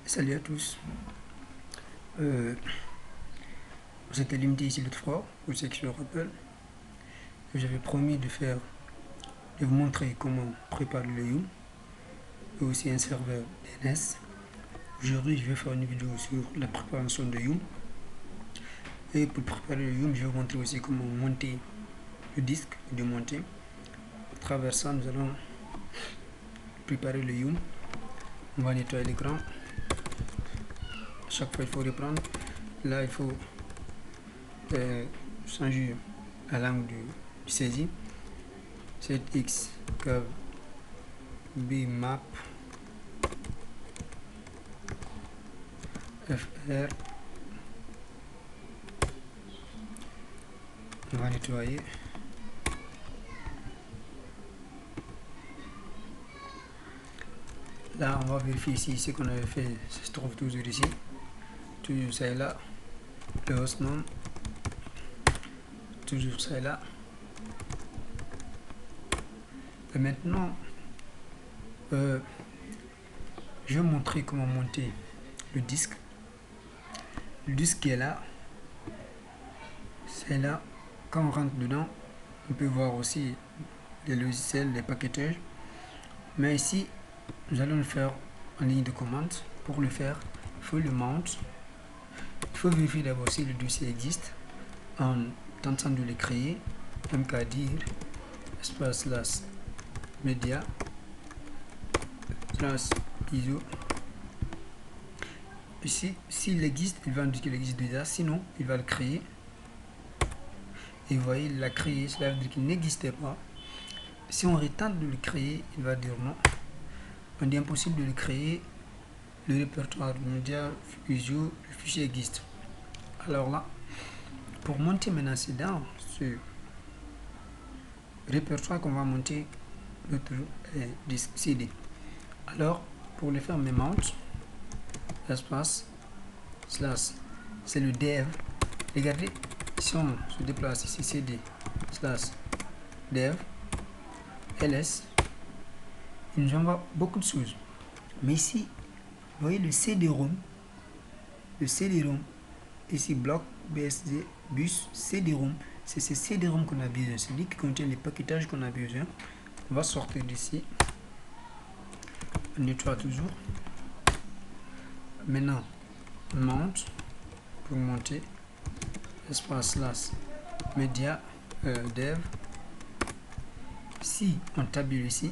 Salut à tous. J'étais limité ici l'autre fois, pour ceux qui se rappellent. J'avais promis de vous montrer comment préparer le Yum et aussi un serveur DNS. Aujourd'hui, je vais faire une vidéo sur la préparation de Yum. Et pour préparer le Yum, je vais vous montrer aussi comment monter le disque et démonter. À travers ça, nous allons préparer le Yum. On va nettoyer l'écran. À chaque fois, il faut reprendre. Là, il faut changer la langue du saisie. ZX curve bmap fr. On va nettoyer. Là, on va vérifier ici ce qu'on avait fait. Ça se trouve toujours ici. Toujours ça est là. Le hostname. Toujours ça est là. Et maintenant, je vais montrer comment monter le disque. Le disque qui est là. C'est là. Quand on rentre dedans, on peut voir aussi les logiciels, les packages. Mais ici, nous allons le faire en ligne de commande. Pour le faire, il faut le mount. Il faut vérifier d'abord si le dossier existe en tentant de le créer. mkdir espace las media slash iso. Ici, s'il existe, il va indiquer qu'il existe déjà. Sinon, il va le créer. Et vous voyez, il l'a créé. Cela veut dire qu'il n'existait pas. Si on retente de le créer, il va dire non. On dit impossible de le créer. Le répertoire média ISO, le fichier existe. Alors là, pour monter maintenant, c'est dans ce répertoire qu'on va monter notre disque CD. Alors, pour le faire, mes mount, espace, slash, c'est le dev. Regardez, si on se déplace ici, CD, slash, dev, ls, il nous envoie beaucoup de choses. Mais ici, vous voyez le CD-ROM, ici bloc BSD, bus, CD-ROM, c'est ce CD-ROM qu'on a besoin, c'est lui qui contient les packages qu'on a besoin. On va sortir d'ici, on nettoie toujours. Maintenant, monte, pour monter, espace las, media, dev. Si on tabule ici,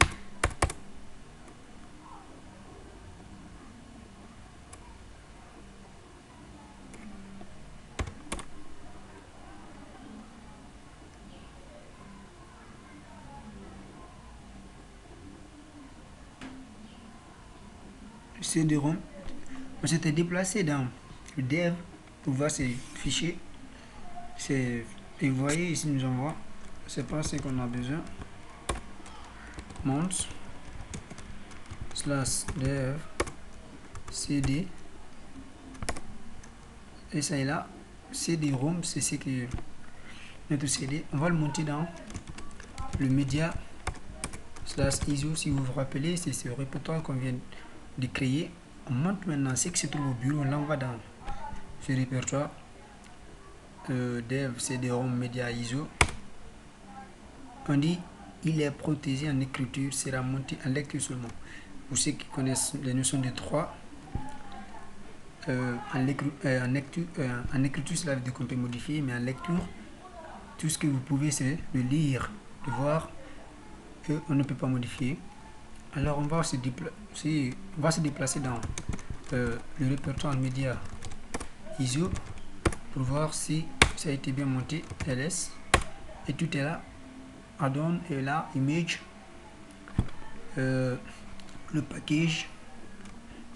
CD-ROM, on s'était déplacé dans le dev pour voir ces fichiers. Et vous voyez ici, nous envoie, c'est pas ce qu'on a besoin. Mount slash dev cd, et ça est là. CD-ROM, c'est ce que notre CD. On va le monter dans le média slash ISO. Si vous vous rappelez, c'est ce répertoire qu'on vient de créer. On monte maintenant ce qui se trouve au bureau, on l'envoie dans ce répertoire dev CD-ROM média ISO. On dit il est protégé en écriture, sera monté en lecture seulement. Pour ceux qui connaissent les notions de droit, en écriture, cela veut dire qu'on peut modifier, mais en lecture, tout ce que vous pouvez, c'est de lire, de voir, et on ne peut pas modifier. Alors on va se déplacer dans le répertoire média ISO pour voir si ça a été bien monté, ls, et tout est là. Add-on est là, image, le package,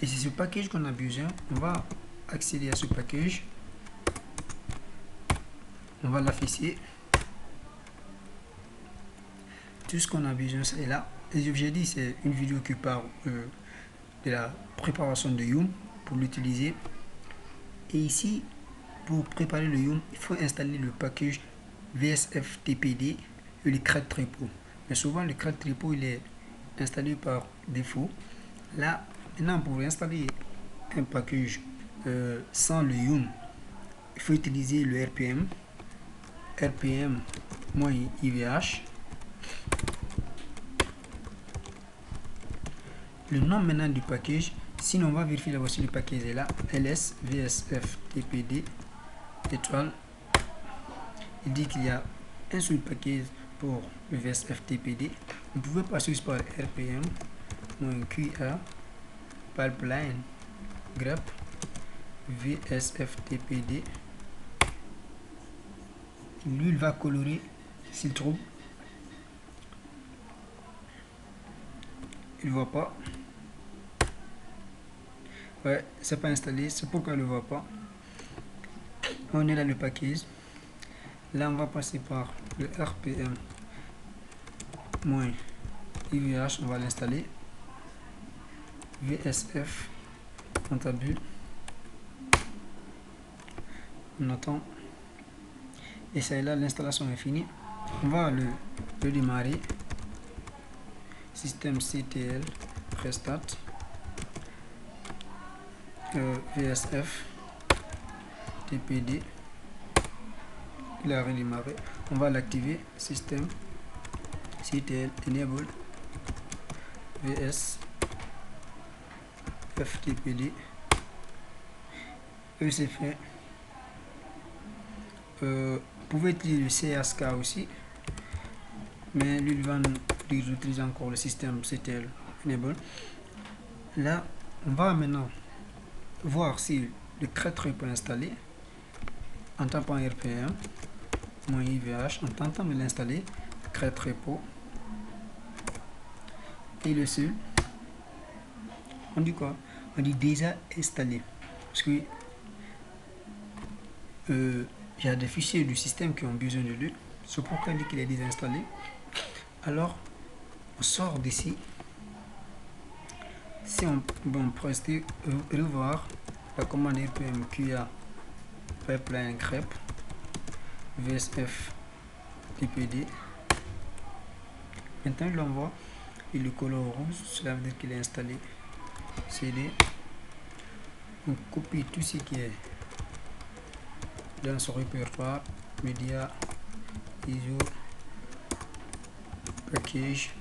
et c'est ce package qu'on a besoin. On va accéder à ce package, on va l'afficher. Tout ce qu'on a besoin, c'est là. Et j'ai dit, c'est une vidéo qui parle de la préparation de Yum pour l'utiliser. Et ici, pour préparer le Yum, il faut installer le package VSFTPD et le CRAD Repo. Mais souvent, le CRAD Repo il est installé par défaut. Là, maintenant, pour installer un package sans le yum, il faut utiliser le rpm-ivh. Le nom maintenant du package, sinon on va vérifier d'abord si le package est là, ls vsf tpd étoile. Il dit qu'il y a un seul package pour le vsf tpd. Vous pouvez passer par rpm-qa pipeline grep vsf tpd. Lui il va colorer s'il trouve. Il ne voit pas. Ouais, c'est pas installé, c'est pourquoi il ne le voit pas. On est dans le package. Là, on va passer par le rpm-ivh, on va l'installer. VSF, comptable. On attend. Et ça est là, l'installation est finie. On va le démarrer. Système CTL, restart. VSF, TPD. Il a redémarré. On va l'activer. Système CTL enable VS FTPD. C'est fait. Vous pouvez utiliser le CSK aussi, mais lui il va nous utiliser encore le système CTL enable. Là, on va maintenant voir si le crête repo est installé en tapant rpm -ivh, en tentant de l'installer, crête repo. Et le seul, on dit quoi? On dit déjà installé, parce que il y a des fichiers du système qui ont besoin de lui. C'est pourquoi il dit qu'il est déjà installé. Alors on sort d'ici. Si on presse revoir la commande rpm qa pipeline grep vsf tpd. Maintenant il l'envoie, il le colore rouge, cela veut dire qu'il est installé. cd, on copie tout ce qui est dans son répertoire, média, ISO, package,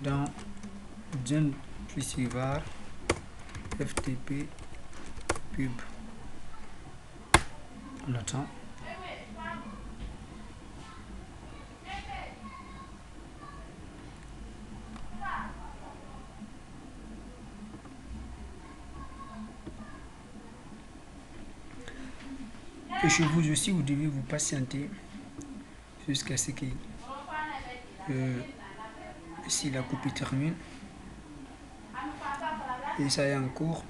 dans Gen Receiver, FTP, pub. On attend. Et chez vous aussi, vous devez vous patienter jusqu'à ce que si la copie termine. Et ça est en cours.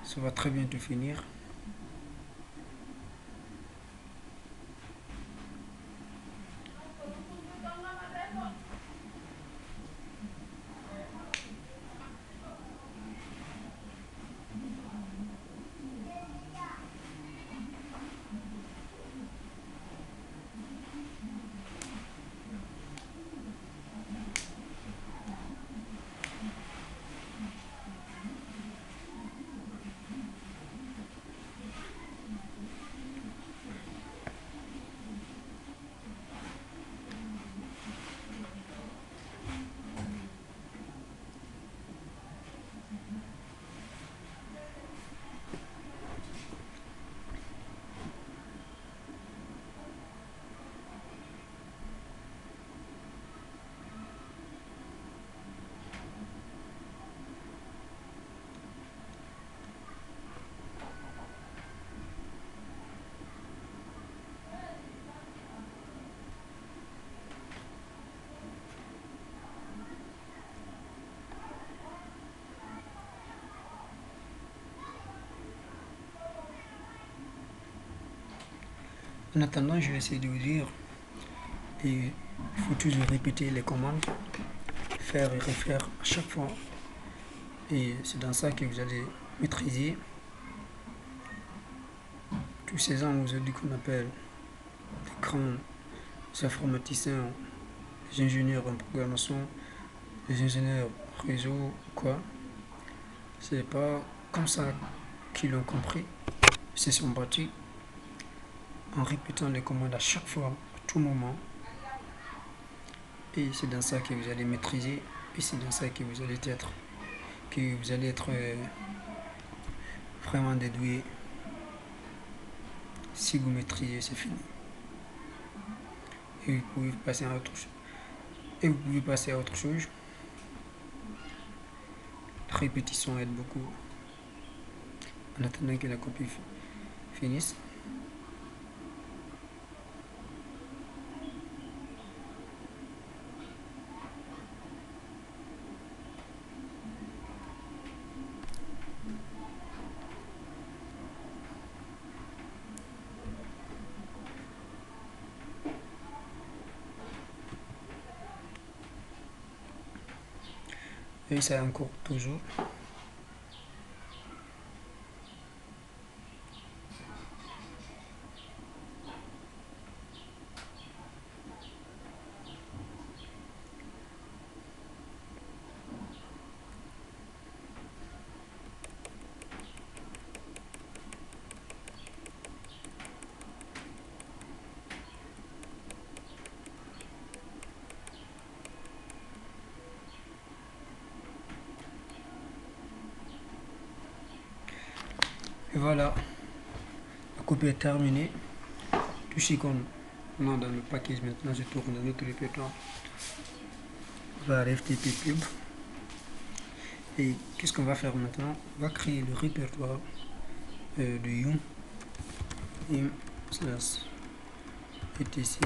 Ça va très bientôt finir. En attendant, je vais essayer de vous dire, et il faut toujours répéter les commandes, faire et refaire à chaque fois. Et c'est dans ça que vous allez maîtriser tous ces gens aujourd'hui qu'on appelle les grands informaticiens, les ingénieurs en programmation, les ingénieurs réseau quoi. C'est pas comme ça qu'ils l'ont compris. Ils se sont battus en répétant les commandes à chaque fois, à tout moment. Et c'est dans ça que vous allez maîtriser. Et c'est dans ça que vous allez être vraiment dédoué. Si vous maîtrisez, c'est fini. Et vous pouvez passer à autre chose. La répétition aide beaucoup. En attendant que la copie finisse. Et ça en cours toujours. Et voilà, la copie est terminée. Tout ce qu'on a dans le package maintenant, je tourne dans notre répertoire vers FTP Pub. Et qu'est-ce qu'on va faire maintenant? On va créer le répertoire de yum slash etc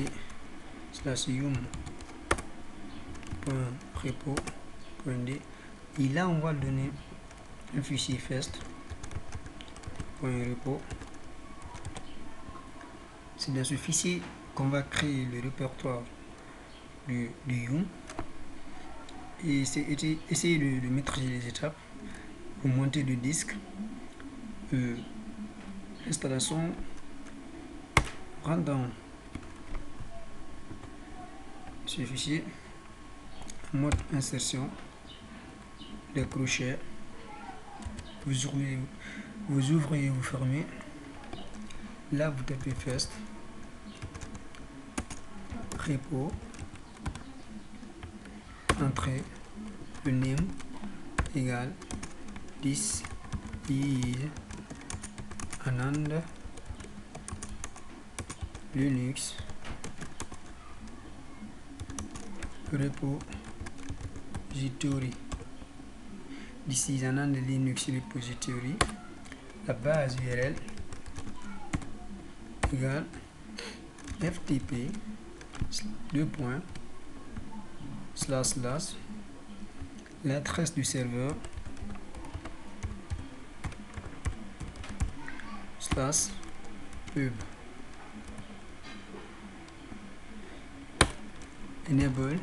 slash yum.repo.d. Et là, on va donner un fichier first.repo. C'est dans ce fichier qu'on va créer le répertoire du yum. Et essayer de maîtriser les étapes pour monter le disque. L'installation rentre dans ce fichier, mode insertion, les crochets, vous ouvrez et vous fermez. Là, vous tapez first, repo, entrée, le name égale this is Anand Linux repository. This is Anand Linux repository. La base URL égale ftp l'adresse du serveur /pub enable,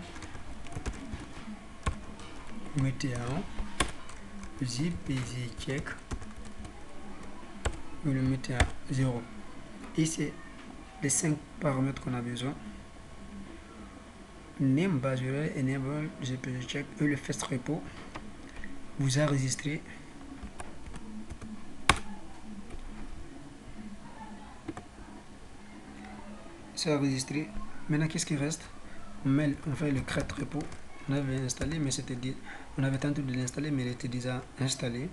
vous mettez en zip check, vous le mettez à 0. Et c'est les 5 paramètres qu'on a besoin. Name, base URL, enable, gpg check et le first repo vous a enregistré. C'est enregistré. Maintenant, qu'est-ce qui reste? On fait le create repo. On avait installé, mais on avait tenté de l'installer, mais il était déjà installé.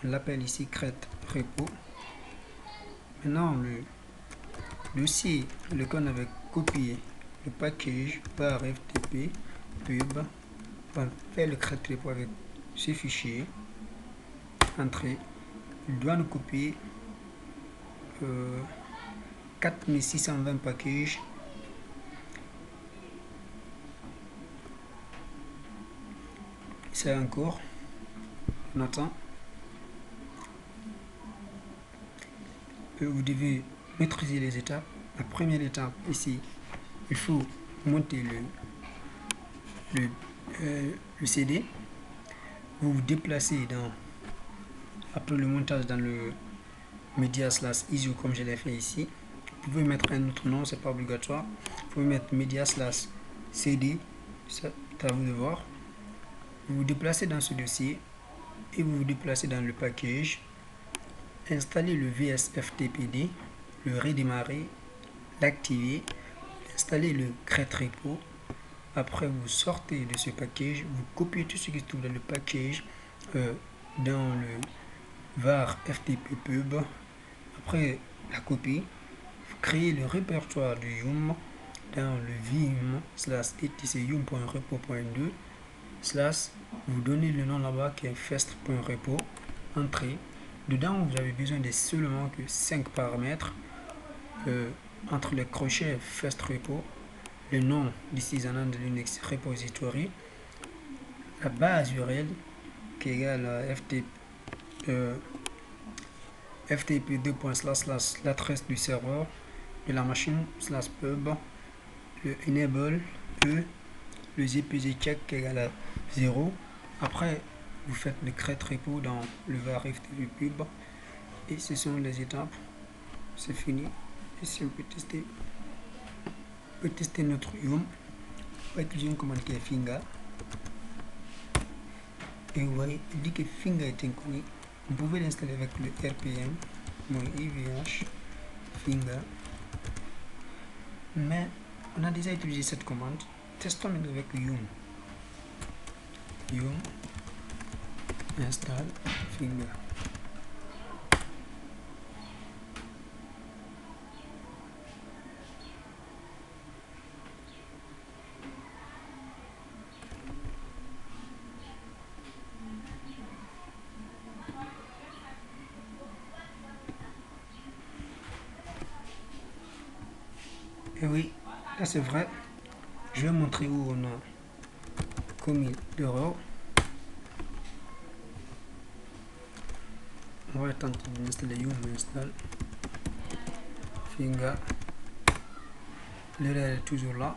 On l'appelle ici create repo. Maintenant, le dossier lequel on avait copié le package par ftp pub, on fait le create repo avec ce fichier. Entrée. Il doit nous copier 4620 packages. C'est encore. On attend. Vous devez maîtriser les étapes. La première étape ici, il faut monter le CD. Vous vous déplacez après le montage dans le media/ISO comme je l'ai fait ici. Vous pouvez mettre un autre nom, c'est pas obligatoire. Vous pouvez mettre media/CD, c'est à vous de voir. vous vous déplacez dans ce dossier et vous vous déplacez dans le package, installez le VSFTPD, le redémarrer, l'activer, installez le create repo. Après, vous sortez de ce package, vous copiez tout ce qui se trouve dans le package dans le var ftp pub. Après la copie, vous créez le répertoire du yum dans le vim /etc yum.repo.2 vous donnez le nom là-bas qui est fest.repo, entrée. Dedans, vous avez besoin de seulement que 5 paramètres entre les crochets fest repo, le nom du sysanand Linux repository, la base URL qui est égale à ftp2. L'adresse du serveur de la machine /pub, le enable le gpg check qui est égal à 0. Après, vous faites le create repo dans le var ftp pub et ce sont les étapes. C'est fini. Ici, on peut tester notre yum. On va utiliser une commande qui est finger. Et vous voyez, il dit que finger est inconnu. Vous pouvez l'installer avec le rpm, ivh, finger. Mais on a déjà utilisé cette commande. Testons maintenant avec yum. Yum install finger. Et oui, là c'est vrai. Je vais montrer où on a commis l'erreur. On va tenter d'installer yum install finger. L'erreur est toujours là.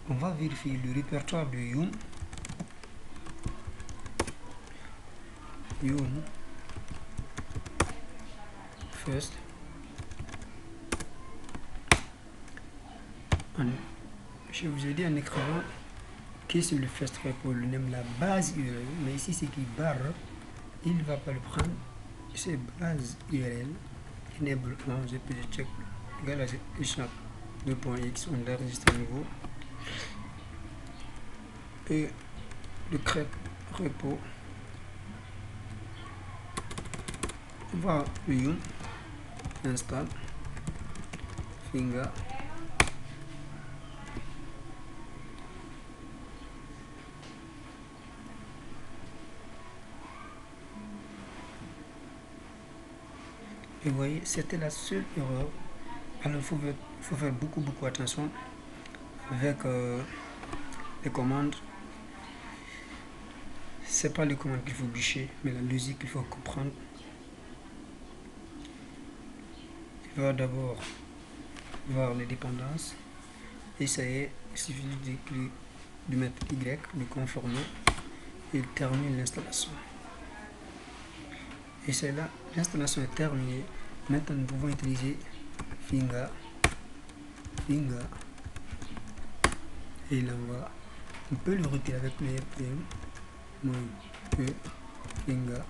On va vérifier le répertoire de yum. Yum first. Je vous ai dit en écrivant que c'est le first repo, le nom, la base URL, mais ici c'est qui barre, il ne va pas le prendre. C'est base URL, enable 1, gpg check, égal à échappe 2.x, on l'enregistre à nouveau. Et le create repo, on va le yum, install, finger. Et vous voyez, c'était la seule erreur. Alors il faut faire beaucoup attention avec les commandes. C'est pas les commandes qu'il faut bûcher, mais la logique qu'il faut comprendre. Il va d'abord voir les dépendances. Et ça y est, il suffit de mettre Y, de conformer, et il termine l'installation. Et c'est là, l'installation est terminée. Maintenant, nous pouvons utiliser finger, et il envoie. On peut le retirer avec le rpm, finger.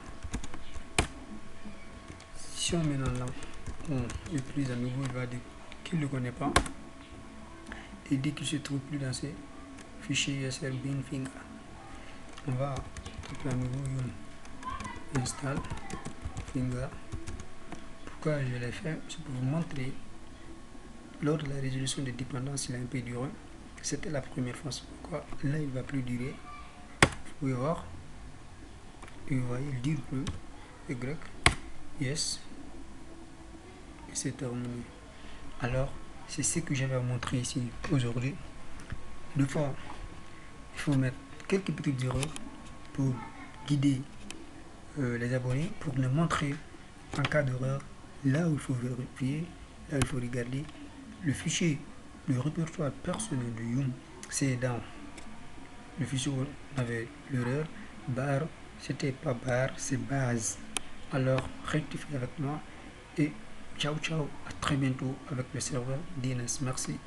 Si on met dans là, on utilise à nouveau, il va dire qu'il ne le connaît pas. Et dès qu'il se trouve plus dans ces fichiers USL bin finger, on va taper à nouveau yum install finger. Pourquoi je l'ai fait? C'est pour vous montrer lors de la résolution des dépendances, il a un peu duré. C'était la première fois. Pourquoi là il va plus durer? Vous pouvez voir. Et vous voyez, il dure plus. Y, yes. Et c'est terminé. Alors, c'est ce que j'avais à montrer ici aujourd'hui. Deux fois, il faut mettre quelques petites erreurs pour guider les abonnés, pour nous montrer en cas d'erreur là où il faut vérifier, là où il faut regarder. Le fichier, le répertoire personnel de yum, c'est dans le fichier où on avait l'erreur. Bar, c'était pas bar, c'est base. Alors rectifiez avec moi et ciao, à très bientôt avec le serveur DNS. Merci.